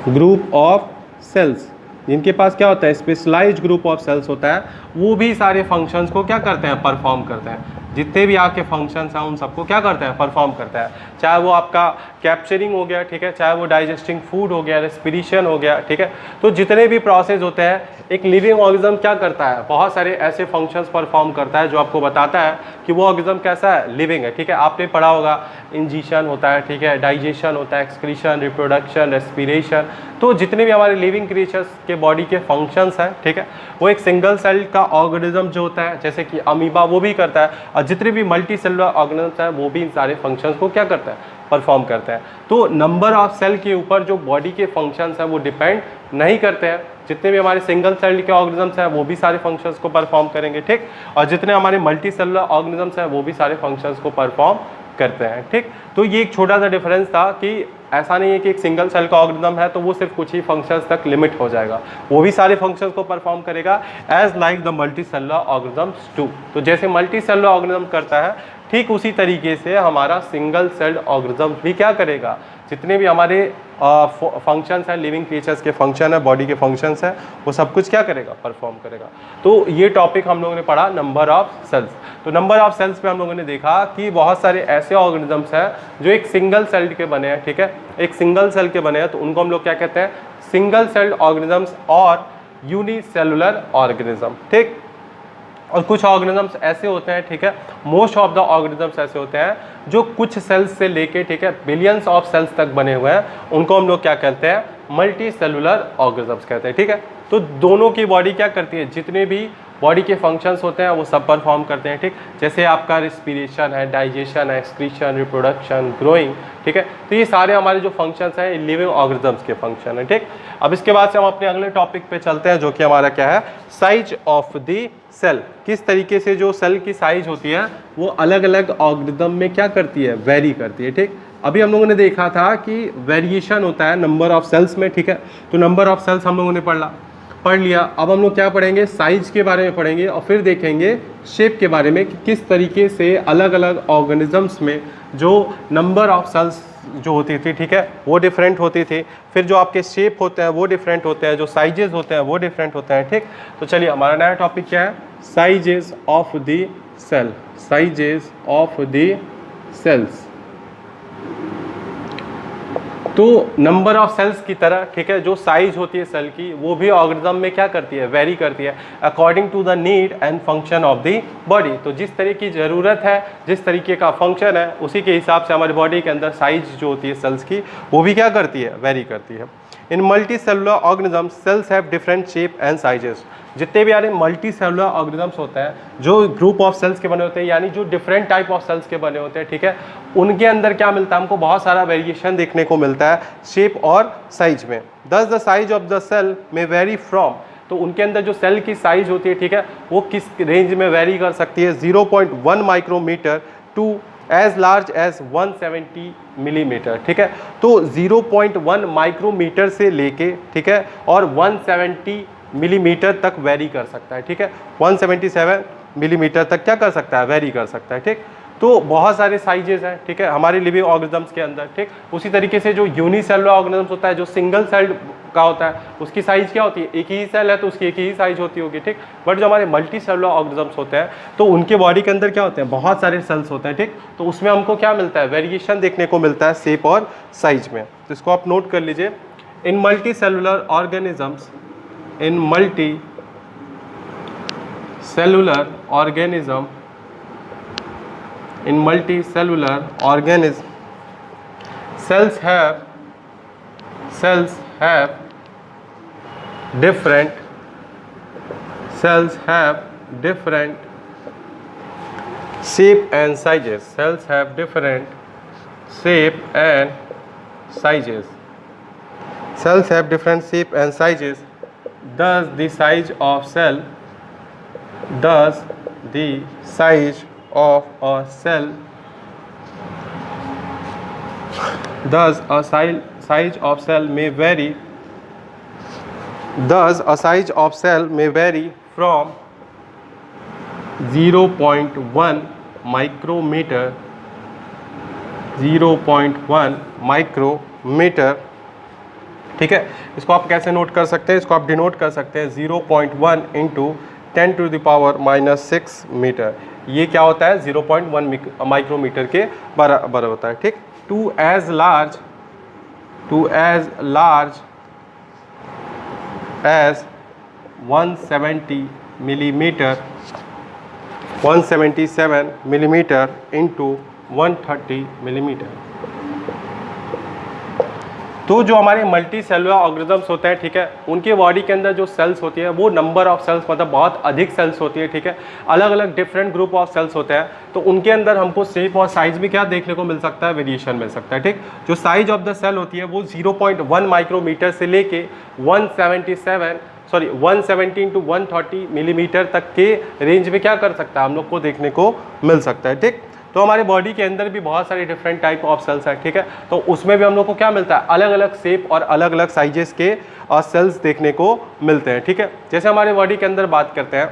ग्रुप ऑफ सेल्स, जिनके पास क्या होता है, स्पेशलाइज्ड ग्रुप ऑफ सेल्स होता है, वो भी सारे फंक्शंस को क्या करते हैं, परफॉर्म करते हैं। जितने भी आपके फंक्शंस हैं उन सबको क्या करते हैं, परफॉर्म करता है। चाहे वो आपका कैप्चरिंग हो गया, ठीक है, चाहे वो डाइजेस्टिंग फूड हो गया, रेस्पिरेशन हो गया, ठीक है। तो जितने भी प्रोसेस होते हैं एक लिविंग ऑर्गेनिज्म क्या करता है, बहुत सारे ऐसे फंक्शंस परफॉर्म करता है जो आपको बताता है कि वो ऑर्गेनिज्म कैसा है, लिविंग है, ठीक है। आपने पढ़ा होगा इंजीशन होता है, ठीक है, डाइजेशन होता है, एक्सक्रीशन, रिप्रोडक्शन, रेस्पिरेशन। तो जितने भी हमारे लिविंग क्रिएचर्स के बॉडी के फंक्शंस हैं, ठीक है, वो एक सिंगल सेल का ऑर्गेनिज्म जो होता है, जैसे कि अमीबा वो भी करता है, और जितने भी मल्टी सेलुलर ऑर्गेनिजम्स हैं वो भी इन सारे फंक्शंस को क्या करता है, परफॉर्म करते हैं। तो नंबर ऑफ सेल के ऊपर जो बॉडी के फंक्शंस हैं वो डिपेंड नहीं करते हैं। जितने भी हमारे सिंगल सेल के ऑर्गेनिजम्स हैं वो भी सारे फंक्शंस को परफॉर्म करेंगे, ठीक। और जितने हमारे मल्टी सेलुलर ऑर्गेनिजम्स हैं वो भी सारे फंक्शंस को परफॉर्म करते हैं, ठीक। तो ये एक छोटा सा डिफरेंस था कि ऐसा नहीं है कि एक सिंगल सेल का ऑर्गेनिज्म है तो वो सिर्फ कुछ ही फंक्शंस तक लिमिट हो जाएगा, वो भी सारे फंक्शंस को परफॉर्म करेगा as like the multicellular organisms too. तो जैसे मल्टी सेलुलर ऑर्गेनिज्म करता है ठीक उसी तरीके से हमारा सिंगल सेल्ड ऑर्गेनिज्म भी क्या करेगा, जितने भी हमारे फंक्शंस हैं, लिविंग क्रिएचर्स के फंक्शन है, बॉडी के फंक्शंस हैं, वो सब कुछ क्या करेगा, परफॉर्म करेगा। तो ये टॉपिक हम लोगों ने पढ़ा नंबर ऑफ सेल्स। तो नंबर ऑफ सेल्स पे हम लोगों ने देखा कि बहुत सारे ऐसे ऑर्गेनिजम्स हैं जो एक सिंगल सेल के बने हैं, ठीक है, एक सिंगल सेल के बने हैं, तो उनको हम लोग क्या कहते हैं, सिंगल सेल्ड ऑर्गेनिजम्स और यूनिसेलुलर ऑर्गेनिज्म, ठीक। और कुछ ऑर्गेनिजम्स ऐसे होते हैं, ठीक है, मोस्ट ऑफ द ऑर्गेनिजम्स ऐसे होते हैं जो कुछ सेल्स से लेके, ठीक है, बिलियंस ऑफ सेल्स तक बने हुए हैं, उनको हम लोग क्या कहते हैं, मल्टी सेलुलर ऑर्गेनिजम्स कहते हैं, ठीक है। तो दोनों की बॉडी क्या करती है, जितने भी बॉडी के फंक्शंस होते हैं वो सब परफॉर्म करते हैं, ठीक। जैसे आपका रेस्पिरेशन है, डाइजेशन है, एक्सक्रीशन, रिप्रोडक्शन, ग्रोइंग, ठीक है। तो ये सारे हमारे जो फंक्शंस हैं लिविंग ऑर्गेनिजम्स के फंक्शन है, ठीक। अब इसके बाद से हम अपने अगले टॉपिक पे चलते हैं जो कि हमारा क्या है, साइज ऑफ द सेल। किस तरीके से जो सेल की साइज होती है वो अलग अलग ऑर्गेनिज्म में क्या करती है, वेरी करती है, ठीक। अभी हम लोगों ने देखा था कि वेरिएशन होता है नंबर ऑफ सेल्स में, ठीक है। तो नंबर ऑफ सेल्स हम लोगों ने पढ़ लिया। अब हम लोग क्या पढ़ेंगे, साइज के बारे में पढ़ेंगे और फिर देखेंगे शेप के बारे में कि किस तरीके से अलग अलग ऑर्गेनिजम्स में जो नंबर ऑफ सेल्स जो होती थी, ठीक है, वो डिफरेंट होती थी, फिर जो आपके शेप होते हैं वो डिफरेंट होते हैं, जो साइजेस होते हैं वो डिफरेंट होते हैं, ठीक। तो चलिए हमारा नया टॉपिक क्या है, sizes of the cell, sizes of the cells. तो नंबर ऑफ सेल्स की तरह, ठीक है, जो साइज होती है सेल की वो भी ऑर्गेनिज्म में क्या करती है, वेरी करती है according to the need and function of the body. तो जिस तरह की ज़रूरत है, जिस तरीके का फंक्शन है, उसी के हिसाब से हमारी बॉडी के अंदर साइज जो होती है सेल्स की वो भी क्या करती है, वेरी करती है। In multicellular organism cells have different shape and sizes. जितने भी यानी मल्टी सेलुलर ऑर्गेनिजम्स होते हैं, जो ग्रुप ऑफ सेल्स के बने होते हैं, यानी जो डिफरेंट टाइप ऑफ सेल्स के बने होते हैं, ठीक है, उनके अंदर क्या मिलता है, हमको बहुत सारा वेरिएशन देखने को मिलता है शेप और साइज में। Thus the size of the cell में वेरी फ्रॉम, तो उनके अंदर जो सेल की साइज होती है, ठीक है, वो किस रेंज में वेरी कर सकती है, 0.1 micrometre to as large as 170 millimetre, ठीक है। तो 0.1 माइक्रोमीटर से लेके, ठीक है, और 170 मिलीमीटर तक वेरी कर सकता है, ठीक है, 177 मिलीमीटर तक क्या कर सकता है, वेरी कर सकता है, ठीक। तो बहुत सारे साइजेस हैं, ठीक है, हमारे लिविंग ऑर्गेनिजम्स के अंदर, ठीक। उसी तरीके से जो यूनिसेलुलर ऑर्गेनिजम्स होता है, जो सिंगल सेल का होता है, उसकी साइज क्या होती है, एक ही सेल है तो उसकी एक ही साइज होती होगी, ठीक। बट जो हमारे मल्टी सेलुलर ऑर्गेनिजम्स होते हैं, तो उनके बॉडी के अंदर क्या होते हैं, बहुत सारे सेल्स होते हैं, ठीक। तो उसमें हमको क्या मिलता है, वेरिएशन देखने को मिलता है शेप और साइज में। तो इसको आप नोट कर लीजिए। In multicellular organisms, in multicellular organism, cells have different shape and sizes. Cells have different shape and sizes. Cells have different shape and sizes. Thus the size of a cell may vary. Thus a size of cell may vary from 0.1 micrometer, 0.1 micrometer, ठीक है। इसको आप कैसे note कर सकते हैं, इसको आप डिनोट कर सकते हैं 0.1 इंटू 10⁻⁶ मीटर। ये क्या होता है, 0.1 माइक्रोमीटर के बराबर होता है, ठीक। To as large as 170 millimetre, 177 millimetre into 130 millimetre. तो जो हमारे मल्टी सेलुलर ऑर्गेनिजम्स होते हैं, ठीक है, उनके बॉडी के अंदर जो सेल्स होती है वो नंबर ऑफ सेल्स मतलब बहुत अधिक सेल्स होती है, ठीक है, अलग अलग डिफरेंट ग्रुप ऑफ सेल्स होते हैं। तो उनके अंदर हमको शेप और साइज में क्या देखने को मिल सकता है, वेरिएशन मिल सकता है, ठीक। जो साइज ऑफ द सेल होती है वो 0.1 माइक्रोमीटर से लेके 170 टू 130 मिलीमीटर तक के रेंज में क्या कर सकता है, हम लोग को देखने को मिल सकता है, ठीक। तो हमारे बॉडी के अंदर भी बहुत सारे डिफरेंट टाइप ऑफ सेल्स हैं, ठीक है। तो उसमें भी हम लोग को क्या मिलता है, अलग अलग शेप और अलग अलग साइजेस के सेल्स देखने को मिलते हैं, ठीक है। जैसे हमारे बॉडी के अंदर बात करते हैं,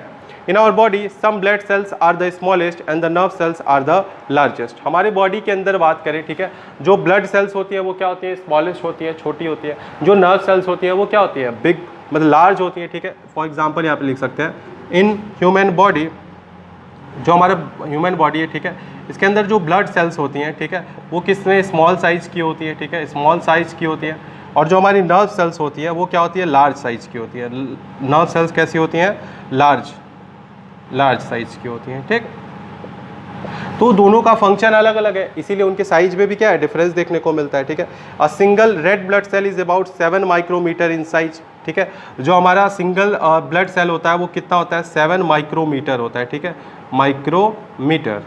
in our body some blood cells are the smallest and the nerve cells are the largest. हमारे बॉडी के अंदर बात करें, ठीक है, जो ब्लड सेल्स होती है वो क्या होती है, स्मॉलेस्ट होती है, छोटी होती है। जो नर्व सेल्स होती है वो क्या होती है, बिग मतलब लार्ज होती है, ठीक है। फॉर एग्जाम्पल यहाँ पे लिख सकते हैं, इन ह्यूमन बॉडी, जो हमारा ह्यूमन बॉडी है, ठीक है, इसके अंदर जो ब्लड सेल्स होती हैं, ठीक है, वो किसमें स्मॉल साइज की होती है, ठीक है, स्मॉल साइज की होती है। और जो हमारी नर्व सेल्स होती है वो क्या होती है, लार्ज साइज की होती है। नर्व सेल्स कैसी होती हैं, लार्ज साइज की होती हैं, ठीक। तो दोनों का फंक्शन अलग अलग है, इसीलिए उनके साइज में भी क्या है, डिफरेंस देखने को मिलता है, ठीक है। A single red blood cell is about 7 micrometre in size, ठीक है। जो हमारा सिंगल ब्लड सेल होता है वो कितना होता है, 7 माइक्रोमीटर होता है, ठीक है, माइक्रोमीटर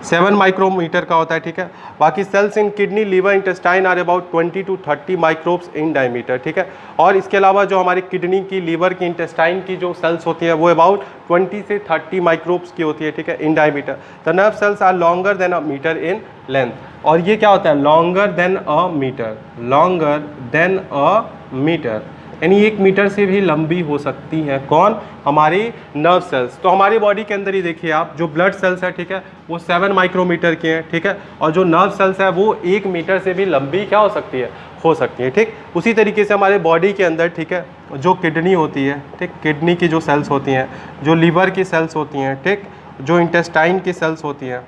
7 माइक्रोमीटर का होता है, ठीक है। बाकी cells in kidney, liver, intestine are about 20 to 30 microns in diameter, ठीक है। और इसके अलावा जो हमारी किडनी की, लीवर की, इंटेस्टाइन की जो सेल्स होती है वो अबाउट 20 से 30 माइक्रोब्स की होती है, ठीक है, in diameter. The nerve cells are longer than a metre in length. और ये क्या होता है, लॉन्गर देन अ मीटर, यानी 1 मीटर से भी लंबी हो सकती है, कौन, हमारी नर्व सेल्स। तो हमारी बॉडी के अंदर ही देखिए आप, जो ब्लड सेल्स है, ठीक है, वो 7 माइक्रोमीटर के हैं, ठीक है, और जो नर्व सेल्स है वो 1 मीटर से भी लंबी क्या हो सकती है, ठीक। उसी तरीके से हमारे बॉडी के अंदर, ठीक है, जो किडनी होती है, ठीक, किडनी की जो सेल्स होती हैं, जो लीवर की सेल्स होती हैं, ठीक, जो इंटेस्टाइन की सेल्स होती हैं,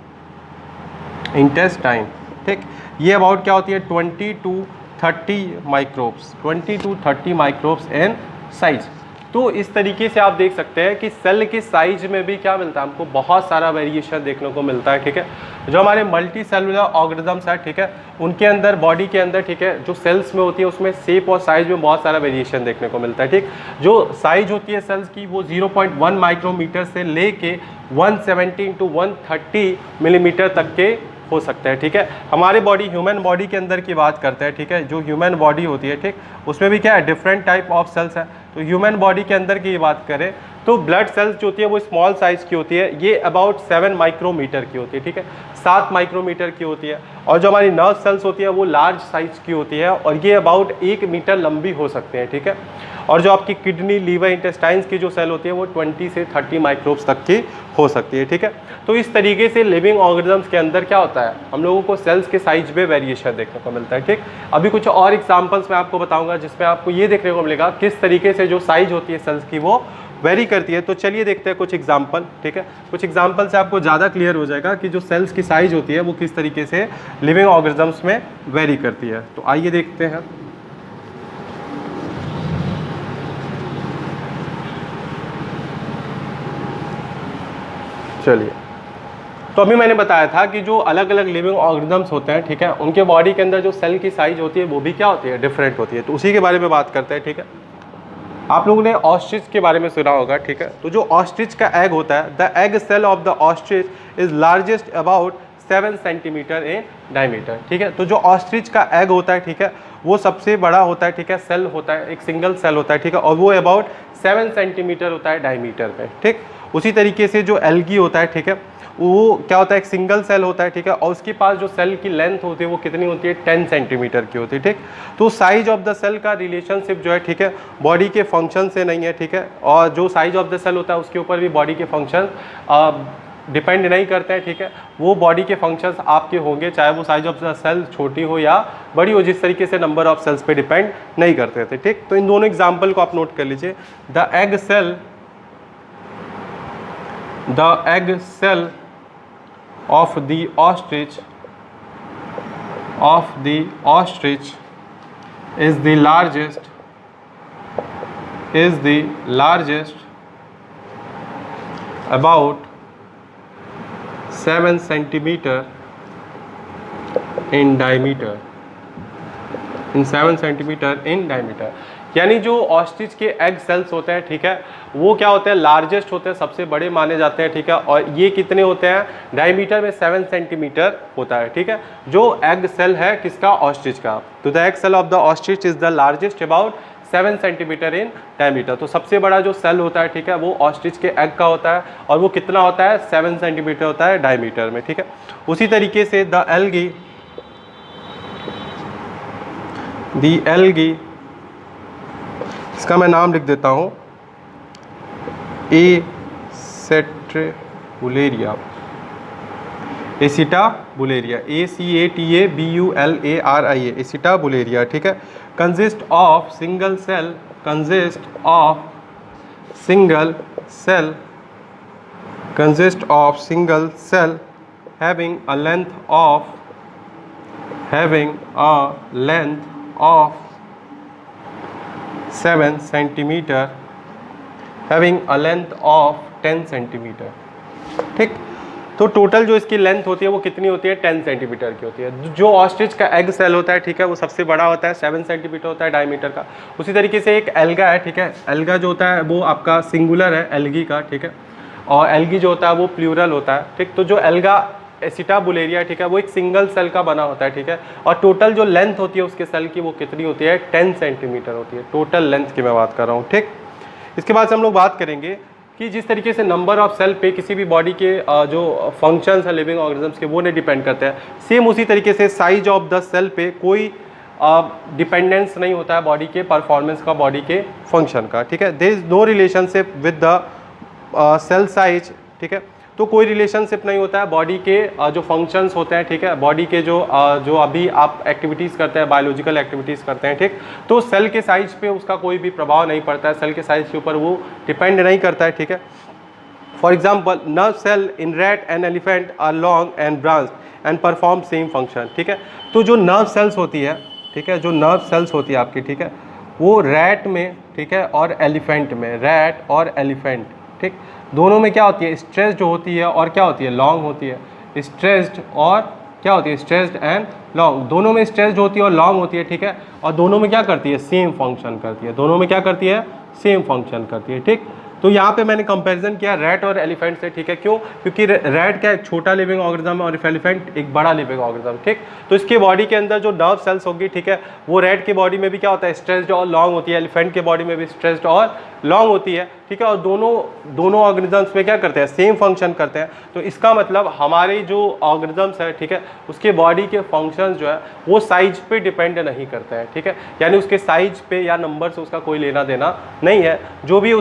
इंटेस्टाइन, ठीक। ये अबाउट क्या होती है 20 to 30 microbes, 20 to 30 microns in size. तो इस तरीके से आप देख सकते हैं कि सेल के साइज में भी क्या मिलता है हमको, बहुत सारा वेरिएशन देखने को मिलता है। ठीक है, जो हमारे मल्टी सेलुलर ऑर्गेनिजम्स है, ठीक है, उनके अंदर बॉडी के अंदर, ठीक है, जो सेल्स में होती है उसमें शेप और साइज में बहुत सारा वेरिएशन देखने को मिलता है। ठीक, जो साइज होती है सेल्स की वो 0.1 माइक्रोमीटर से लेके 170 to 130 मिलीमीटर तक के हो सकते हैं। ठीक है, हमारे बॉडी, ह्यूमन बॉडी के अंदर की बात करते हैं। ठीक है, जो ह्यूमन बॉडी होती है, ठीक, उसमें भी क्या है, डिफरेंट टाइप ऑफ सेल्स है। तो ह्यूमन बॉडी के अंदर की बात करें तो ब्लड सेल्स जो होती है वो स्मॉल साइज की होती है, ये अबाउट 7 माइक्रोमीटर की होती है। ठीक है, 7 माइक्रोमीटर की होती है। और जो हमारी नर्व सेल्स होती है वो लार्ज साइज की होती है और ये अबाउट 1 मीटर लंबी हो सकते हैं। ठीक है, और जो आपकी किडनी, लीवर, इंटेस्टाइन्स की जो सेल होती है वो 20 से 30 माइक्रोब्स तक की हो सकती है। ठीक है, तो इस तरीके से लिविंग ऑर्गेनिजम्स के अंदर क्या होता है, हम लोगों को सेल्स के साइज में वेरिएशन देखने को मिलता है। ठीक, अभी कुछ और एग्जांपल्स मैं आपको बताऊंगा जिसमें आपको ये देखने को मिलेगा किस तरीके से जो साइज होती है सेल्स की वो वेरी करती है। तो चलिए देखते हैं कुछ एग्जाम्पल। ठीक है, कुछ एग्जाम्पल से आपको ज़्यादा क्लियर हो जाएगा कि जो सेल्स की साइज होती है वो किस तरीके से लिविंग ऑर्गेनिजम्स में वेरी करती है। तो आइए देखते हैं। चलिए, तो अभी मैंने बताया था कि जो अलग अलग लिविंग ऑर्गेनिजम्स होते हैं, ठीक है, उनके बॉडी के अंदर जो सेल की साइज होती है वो भी क्या होती है, डिफरेंट होती है। तो उसी के बारे में बात करते हैं। ठीक है, आप लोगों ने ऑस्ट्रिच के बारे में सुना होगा। ठीक है, तो जो ऑस्ट्रिच का एग होता है, the egg cell of the ostrich is largest about 7 centimetre in diameter. ठीक है, तो जो ऑस्ट्रिच का एग होता है, ठीक है, वो सबसे बड़ा होता है। ठीक है, सेल होता है, एक सिंगल सेल होता है। ठीक है, और वो अबाउट 7 सेंटीमीटर होता है डायमीटर में। ठीक, उसी तरीके से जो एल्गी होता है, ठीक है, वो क्या होता है, एक सिंगल सेल होता है। ठीक है, और उसके पास जो सेल की लेंथ होती है वो कितनी होती है, 10 सेंटीमीटर की होती है। ठीक, तो साइज ऑफ द सेल का रिलेशनशिप जो है, ठीक है, बॉडी के फंक्शन से नहीं है। ठीक है, और जो साइज ऑफ द सेल होता है उसके ऊपर भी बॉडी के फंक्शन डिपेंड नहीं करते हैं। ठीक है, वो बॉडी के फंक्शंस आपके होंगे चाहे वो साइज ऑफ द सेल छोटी हो या बड़ी हो, जिस तरीके से नंबर ऑफ सेल्स पे डिपेंड नहीं करते थे। ठीक, तो इन दोनों एग्जाम्पल को आप नोट कर लीजिए। The egg cell of the ostrich is the largest about 7 centimeter in diameter, 7 centimetre in diameter. यानी जो ऑस्ट्रिच के एग सेल्स होते हैं, ठीक है, वो क्या होते हैं, लार्जेस्ट होते हैं, सबसे बड़े माने जाते हैं। ठीक है, और ये कितने होते हैं, डायमीटर में 7 सेंटीमीटर होता है। ठीक है, जो एग सेल है किसका, ऑस्ट्रिच का। तो the egg cell of the ostrich is the largest about 7 centimetre in diameter. तो सबसे बड़ा जो सेल होता है, ठीक है, वो ऑस्ट्रिच के एग का होता है और वो कितना होता है, 7 सेंटीमीटर होता है डायमीटर में। ठीक है, उसी तरीके से द एल्गी, इसका मैं नाम लिख देता हूँ, एसिटाबुलेरिया, ACETABULARIA, एसिटाबुलेरिया। ठीक है, consist of single cell having a length of 7 centimetre, having a length of 10 centimetre. ठीक, तो टोटल जो इसकी लेंथ होती है वो कितनी होती है, 10 सेंटीमीटर की होती है। जो ऑस्ट्रिच का एग सेल होता है, ठीक है, वो सबसे बड़ा होता है, 7 सेंटीमीटर होता है डायमीटर का। उसी तरीके से एक एल्गा है। ठीक है, एल्गा जो होता है वो आपका सिंगुलर है, एल्गी का। ठीक है, और एल्गी जो होता है वो प्लूरल होता है। ठीक, तो जो एल्गा एसिटाबुलेरिया, ठीक है, वो एक सिंगल सेल का बना होता है। ठीक है, और टोटल जो लेंथ होती है उसके सेल की वो कितनी होती है, 10 सेंटीमीटर होती है। टोटल लेंथ की मैं बात कर रहा हूँ। ठीक, इसके बाद से हम लोग बात करेंगे कि जिस तरीके से नंबर ऑफ सेल पे किसी भी बॉडी के जो फंक्शंस है लिविंग ऑर्गेनिजम्स के वो नहीं डिपेंड करते हैं, सेम उसी तरीके से साइज ऑफ द सेल पे कोई डिपेंडेंस नहीं होता है बॉडी के परफॉर्मेंस का, बॉडी के फंक्शन का। ठीक है, there is no relationship with the cell size. ठीक है, तो कोई रिलेशनशिप नहीं होता है बॉडी के जो फंक्शंस होते हैं। ठीक है, बॉडी के जो अभी आप एक्टिविटीज़ करते हैं, बायोलॉजिकल एक्टिविटीज़ करते हैं। ठीक, तो सेल के साइज पे उसका कोई भी प्रभाव नहीं पड़ता है, सेल के साइज के ऊपर वो डिपेंड नहीं करता है। ठीक है, For example, nerve cell in rat and elephant are long and branched and perform same function. ठीक है, तो जो नर्व सेल्स होती है, ठीक है, जो नर्व सेल्स होती है आपकी, ठीक है, वो रैट में, ठीक है, और एलिफेंट में, रैट और एलिफेंट, ठीक, दोनों में क्या होती है, स्ट्रेस्ड होती है और क्या होती है, लॉन्ग होती है। स्ट्रेस्ड और क्या होती है, स्ट्रेस्ड एंड लॉन्ग, दोनों में स्ट्रेस्ड होती है और लॉन्ग होती है, ठीक है, और दोनों में क्या करती है, सेम फंक्शन करती है, दोनों में क्या करती है, सेम फंक्शन करती है। ठीक, तो यहाँ पे मैंने कंपैरिजन किया रैट और एलिफेंट से, ठीक है, क्यों, क्योंकि रैट क्या एक छोटा लिविंग ऑर्गेनिज्म है और एलिफेंट एक बड़ा लिविंग ऑर्गेनिज्म। ठीक, तो इसके बॉडी के अंदर जो नर्व सेल्स होगी, ठीक है, वो रैट की बॉडी में भी क्या होता है, स्ट्रेस्ड और लॉन्ग होती है, एलिफेंट के बॉडी में भी स्ट्रेस्ड और लॉन्ग होती है। ठीक है, और दोनों ऑर्गेनिजम्स में क्या करते हैं, सेम फंक्शन करते हैं। तो इसका मतलब हमारे जो ऑर्गेनिजम्स है, ठीक है, उसके बॉडी के फंक्शंस जो है वो साइज पे डिपेंड नहीं करते हैं। ठीक है, यानी उसके साइज पे या नंबर से उसका कोई लेना देना नहीं है। जो भी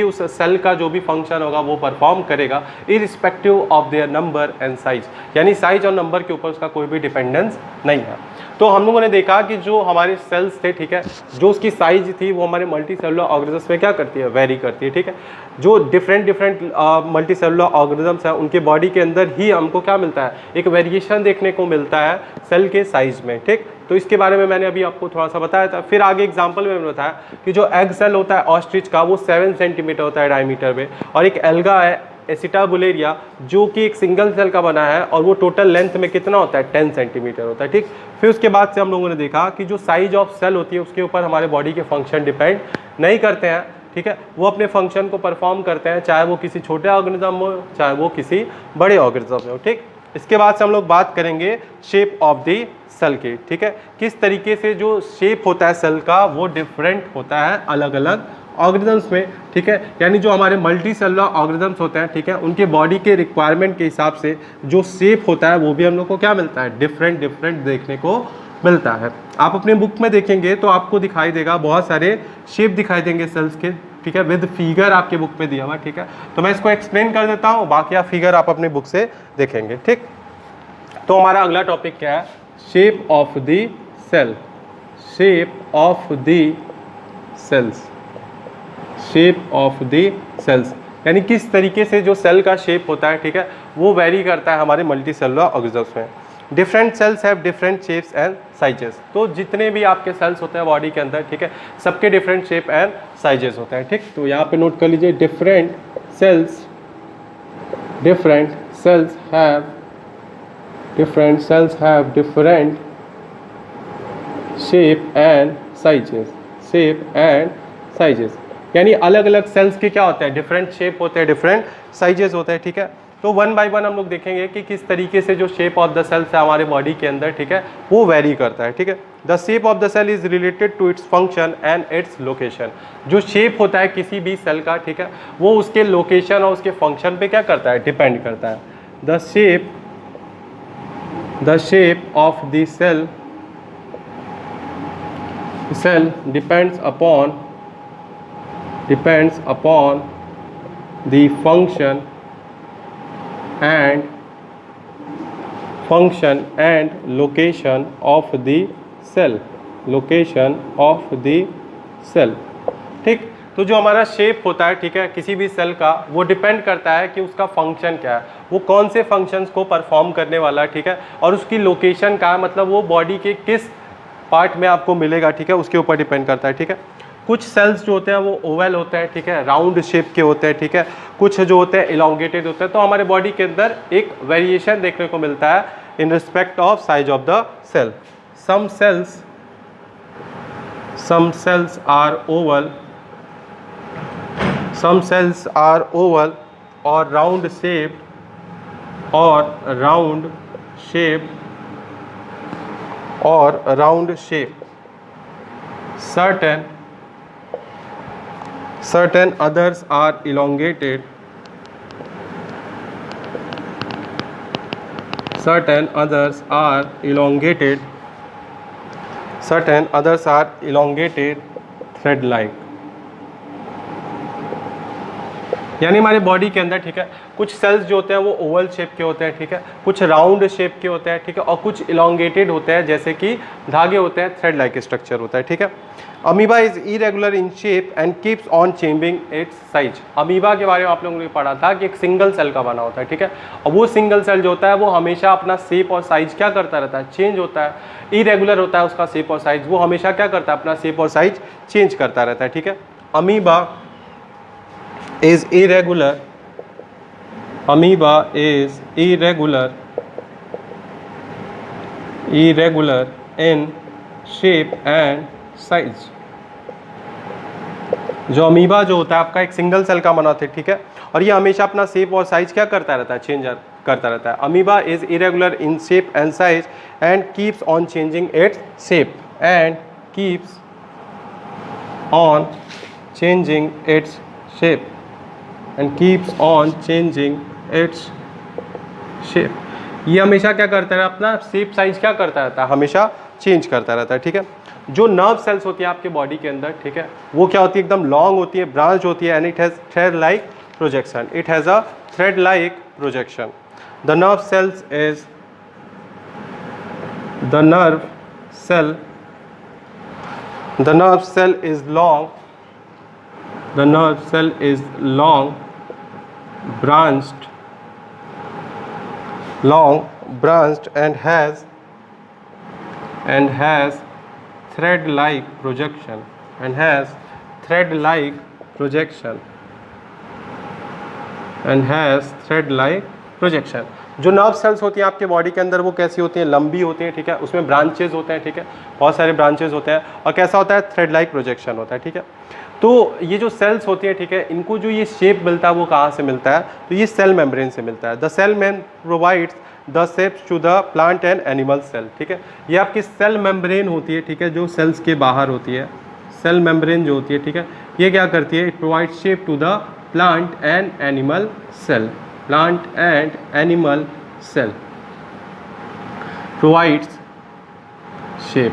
उस सेल का जो भी फंक्शन होगा वो परफॉर्म करेगा irrespective of their number and size, यानी साइज और नंबर के ऊपर उसका कोई भी डिपेंडेंस नहीं है। तो हम लोगों ने देखा कि जो हमारे सेल्स थे, ठीक है, जो उसकी साइज थी वो हमारे मल्टी सेलुलर ऑर्गेनिजम्स में क्या करती है, वेरी करती है। ठीक है, जो डिफरेंट मल्टी सेलुलर ऑर्गेनिजम्स हैं उनके बॉडी के अंदर ही हमको क्या मिलता है, एक वेरिएशन देखने को मिलता है सेल के साइज में। ठीक, तो इसके बारे में मैंने अभी आपको थोड़ा सा बताया था। फिर आगे एग्जाम्पल में मैंने बताया कि जो एग सेल होता है ऑस्ट्रिच का वो 7 सेंटीमीटर होता है डायमीटर में, और एक एल्गा है एसिटाबुलेरिया जो कि एक सिंगल सेल का बना है और वो टोटल लेंथ में कितना होता है, 10 सेंटीमीटर होता है। ठीक, फिर उसके बाद से हम लोगों ने देखा कि जो साइज ऑफ सेल होती है उसके ऊपर हमारे बॉडी के फंक्शन डिपेंड नहीं करते हैं। ठीक है, वो अपने फंक्शन को परफॉर्म करते हैं, चाहे वो किसी छोटे ऑर्गेनिज्म हो चाहे वो किसी बड़े ऑर्गेनिज्म हो। ठीक, इसके बाद से हम लोग बात करेंगे शेप ऑफ द सेल की। ठीक है, किस तरीके से जो शेप होता है सेल का वो डिफरेंट होता है अलग अलग ऑर्गेनिजम्स में। ठीक है, यानी जो हमारे मल्टी सेलुलर ऑर्गेनिजम्स होते हैं, ठीक है, उनके बॉडी के रिक्वायरमेंट के हिसाब से जो शेप होता है वो भी हम लोग को क्या मिलता है, डिफरेंट देखने को मिलता है। आप अपने बुक में देखेंगे तो आपको दिखाई देगा बहुत सारे शेप दिखाई देंगे सेल्स के। ठीक है, विद फिगर आपके बुक पे दिया हुआ। ठीक है, तो मैं इसको एक्सप्लेन कर देता हूँ, बाकी आप फिगर आप अपने बुक से देखेंगे। ठीक, तो हमारा अगला टॉपिक क्या है, shape of the cell, shape of the cells, shape of the cells, यानी किस तरीके से जो सेल का शेप होता है, ठीक है, वो वेरी करता है हमारे मल्टी सेलुलर ऑर्गेनिजम्स में। Different cells have different shapes and sizes, तो जितने भी आपके सेल्स होते हैं बॉडी के अंदर, ठीक है, सबके डिफरेंट शेप एंड साइजेस होते हैं। ठीक, तो यहाँ पे नोट कर लीजिए, different cells have different shape and sizes, यानी अलग अलग सेल्स के क्या होते हैं, डिफरेंट शेप होते हैं, डिफरेंट साइजेस होते हैं। ठीक है, तो वन बाय वन हम लोग देखेंगे कि किस तरीके से जो शेप ऑफ द सेल्स है हमारे बॉडी के अंदर, ठीक है, वो वेरी करता है। ठीक है, the shape of the cell is related to its function and its location, जो शेप होता है किसी भी सेल का, ठीक है, वो उसके लोकेशन और उसके फंक्शन पे क्या करता है, डिपेंड करता है। The shape of the cell depends upon the function and location of the cell, ठीक, तो जो हमारा शेप होता है, ठीक है, किसी भी सेल का, वो डिपेंड करता है कि उसका फंक्शन क्या है, वो कौन से फंक्शंस को परफॉर्म करने वाला है। ठीक है, और उसकी लोकेशन का मतलब वो बॉडी के किस पार्ट में आपको मिलेगा, ठीक है, उसके ऊपर डिपेंड करता है। ठीक है, कुछ सेल्स जो होते हैं वो ओवल होते हैं, ठीक है, राउंड शेप के होते हैं। ठीक है, कुछ जो होते हैं इलोंगेटेड होते हैं। तो हमारे बॉडी के अंदर एक वेरिएशन देखने को मिलता है in respect of size of the cell. Some cells are oval और round shape certain others are elongated, certain others are elongated thread like, यानी हमारे बॉडी के अंदर, ठीक है, कुछ सेल्स जो होते हैं वो ओवल शेप के होते हैं, ठीक है, कुछ राउंड शेप के होते हैं, ठीक है, और कुछ इलोंगेटेड होते हैं, जैसे कि धागे होते हैं, थ्रेड लाइक स्ट्रक्चर होता है, ठीक है। Amoeba is irregular in shape and keeps on changing it's size. Amoeba के बारे में आप लोगों ने पढ़ा था कि एक सिंगल सेल का बना होता है, ठीक है, और वो सिंगल सेल जो होता है वो हमेशा अपना शेप और साइज क्या करता रहता है, चेंज होता है, इरेगुलर होता है उसका शेप और साइज, वो हमेशा क्या करता है, अपना शेप और साइज चेंज करता रहता है, ठीक है। Amoeba is irregular, amoeba is irregular in shape and size। जो अमीबा जो होता है आपका एक सिंगल सेल का बना होता है, ठीक है, और ये हमेशा अपना शेप और साइज क्या करता रहता है, चेंज करता रहता है। Amoeba is irregular in shape and size and keeps on changing its shape and keeps on changing its shape and keeps on changing its shape। ये हमेशा क्या करता है, अपना शेप साइज क्या करता रहता है, हमेशा चेंज करता रहता है, ठीक है। जो नर्व सेल्स होती है आपके बॉडी के अंदर, ठीक है, वो क्या होती है, एकदम लॉन्ग होती है, ब्रांच होती है, and it has thread like projection, it has a thread like projection. The nerve cells is the nerve cell is long, the nerve cell is long branched and has thread like projection जो nerve cells होती हैं आपके body के अंदर वो कैसी होती हैं, लंबी होती हैं, ठीक है, उसमें ब्रांचेज होते हैं, ठीक है, बहुत सारे ब्रांचेज होते हैं, और कैसा होता है, थ्रेड लाइक प्रोजेक्शन होता है, ठीक है। तो ये जो सेल्स होती हैं, ठीक है, इनको जो ये शेप मिलता है वो कहाँ से मिलता है, तो ये सेल मेम्ब्रेन से मिलता है। The cell membrane provides the shapes to the plant and animal cell, ठीक है, ये आपकी सेल मेम्ब्रेन होती है, ठीक है, जो सेल्स के बाहर होती है, सेल मेम्ब्रेन जो होती है, ठीक है, ये क्या करती है, it provides shape to the plant and animal cell, provides shape,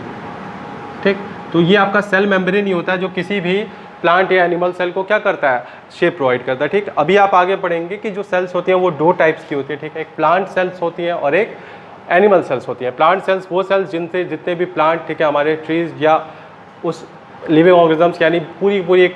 ठीक। तो ये आपका सेल मेम्ब्रेन ही होता है जो किसी भी प्लांट या एनिमल सेल को क्या करता है, शेप प्रोवाइड करता है, ठीक। अभी आप आगे पढ़ेंगे कि जो सेल्स होती हैं वो दो टाइप्स की होती है, ठीक है, एक प्लांट सेल्स होती हैं और एक एनिमल सेल्स होती हैं। प्लांट सेल्स वो सेल्स जिनसे जितने भी प्लांट, ठीक है, हमारे ट्रीज या उस लिविंग ऑर्गेनिजम्स यानी पूरी एक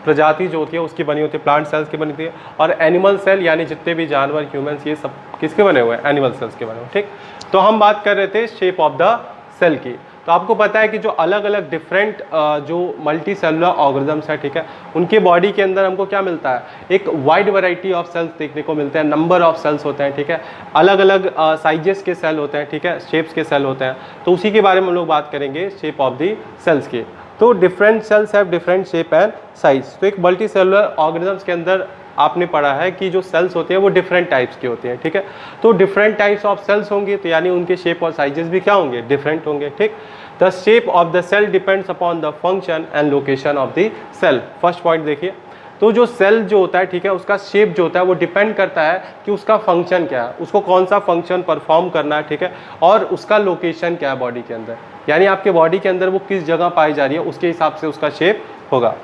प्रजाति जो होती है उसकी बनी होती है, प्लांट सेल्स की बनी होती है। और एनिमल सेल यानी जितने भी जानवर, ह्यूमंस, ये सब किसके बने हुए हैं, एनिमल सेल्स के बने हुए, ठीक। तो हम बात कर रहे थे शेप ऑफ द सेल की। तो आपको पता है कि जो अलग अलग डिफरेंट जो मल्टी सेलुलर ऑर्गेनिजम्स है, ठीक है, उनके बॉडी के अंदर हमको क्या मिलता है, एक वाइड वैरायटी ऑफ सेल्स देखने को मिलते हैं, नंबर ऑफ सेल्स होते हैं, ठीक है, अलग अलग साइजेस के सेल होते हैं, ठीक है, शेप्स के सेल होते हैं। तो उसी के बारे में हम लोग बात करेंगे, शेप ऑफ द सेल्स की। तो different cells have different shape and size. तो एक मल्टी सेलुलर ऑर्गेनिजम्स के अंदर आपने पढ़ा है कि जो सेल्स होते हैं वो डिफरेंट टाइप्स की होती हैं, ठीक है। तो डिफरेंट टाइप्स ऑफ सेल्स होंगे तो यानी उनके शेप और साइजेस भी क्या होंगे, डिफरेंट होंगे, ठीक। The shape of the cell depends upon the function and location of the cell. First point देखिए, तो जो सेल जो होता है, ठीक है, उसका शेप जो होता है वो डिपेंड करता है कि उसका फंक्शन क्या है, उसको कौन सा फंक्शन परफॉर्म करना है, ठीक है, और उसका लोकेशन क्या है बॉडी के अंदर, यानी आपके बॉडी के अंदर वो किस जगह पाई जा रही है उसके हिसाब से उसका शेप होगा।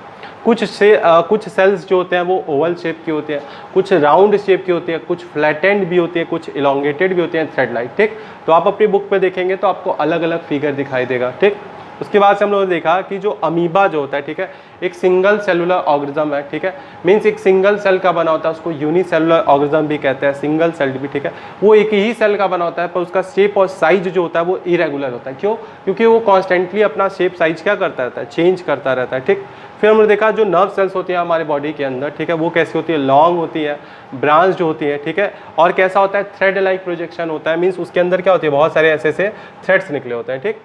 कुछ सेल्स जो होते हैं वो ओवल शेप की होते हैं, कुछ राउंड शेप की होती है, कुछ फ्लैटेंड भी होती है, कुछ इलोंगेटेड भी होते हैं, थ्रेड लाइक, ठीक। तो आप अपनी बुक पे देखेंगे तो आपको अलग अलग फिगर दिखाई देगा, ठीक। उसके बाद से हम लोगों ने देखा कि जो अमीबा जो होता है, ठीक है, एक सिंगल सेलुलर ऑर्गेनिज्म है, ठीक है, मीन्स एक सिंगल सेल का बना होता है, उसको यूनिसेलुलर ऑर्गेनिज्म भी कहते हैं, सिंगल सेल भी, ठीक है, वो एक ही सेल का बना होता है, पर उसका शेप और साइज जो होता है वो इरेगुलर होता है। क्यों? क्योंकि वो कॉन्स्टेंटली अपना शेप साइज क्या करता रहता है, चेंज करता रहता है, ठीक। फिर हमने देखा जो नर्व सेल्स होती हैं हमारे बॉडी के अंदर, ठीक है, वो कैसी होती है, लॉन्ग होती है, ब्रांच जो होती है, ठीक है, और कैसा होता है, थ्रेड लाइक प्रोजेक्शन होता है, मीन्स उसके अंदर क्या होती है, बहुत सारे ऐसे थ्रेड्स निकले होते हैं, ठीक।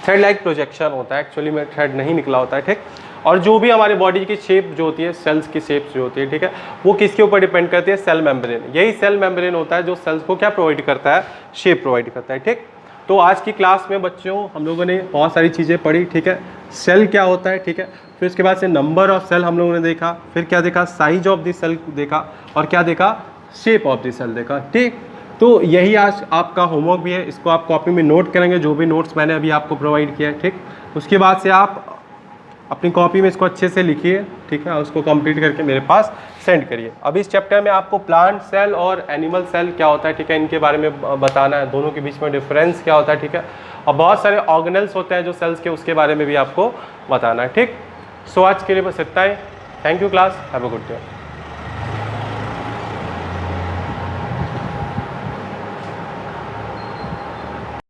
थ्रेड लाइक प्रोजेक्शन होता है, एक्चुअली में थ्रेड नहीं निकला होता है, ठीक। और जो भी हमारे बॉडी की शेप जो होती है, सेल्स की शेप जो होती है, ठीक है, वो किसके ऊपर डिपेंड करती है, सेल मेम्ब्रेन। यही सेल मेम्ब्रेन होता है जो सेल्स को क्या प्रोवाइड करता है, शेप प्रोवाइड करता है, ठीक। तो आज की क्लास में बच्चों हम लोगों ने बहुत सारी चीज़ें पढ़ी, ठीक है, सेल क्या होता है, ठीक है, फिर उसके बाद से नंबर ऑफ सेल हम लोगों ने देखा, फिर क्या देखा, साइज ऑफ द सेल देखा, और क्या देखा, शेप ऑफ द सेल देखा, ठीक। तो यही आज आपका होमवर्क भी है, इसको आप कॉपी में नोट करेंगे, जो भी नोट्स मैंने अभी आपको प्रोवाइड किया है, ठीक। उसके बाद से आप अपनी कॉपी में इसको अच्छे से लिखिए, ठीक है, उसको कंप्लीट करके मेरे पास सेंड करिए। अब इस चैप्टर में आपको प्लांट सेल और एनिमल सेल क्या होता है, ठीक है, इनके बारे में बताना है, दोनों के बीच में डिफरेंस क्या होता है, ठीक है, और बहुत सारे ऑर्गेनल्स होते हैं जो सेल्स के, उसके बारे में भी आपको बताना है, ठीक। सो आज के लिए बस इतना ही। Thank you class, have a good day.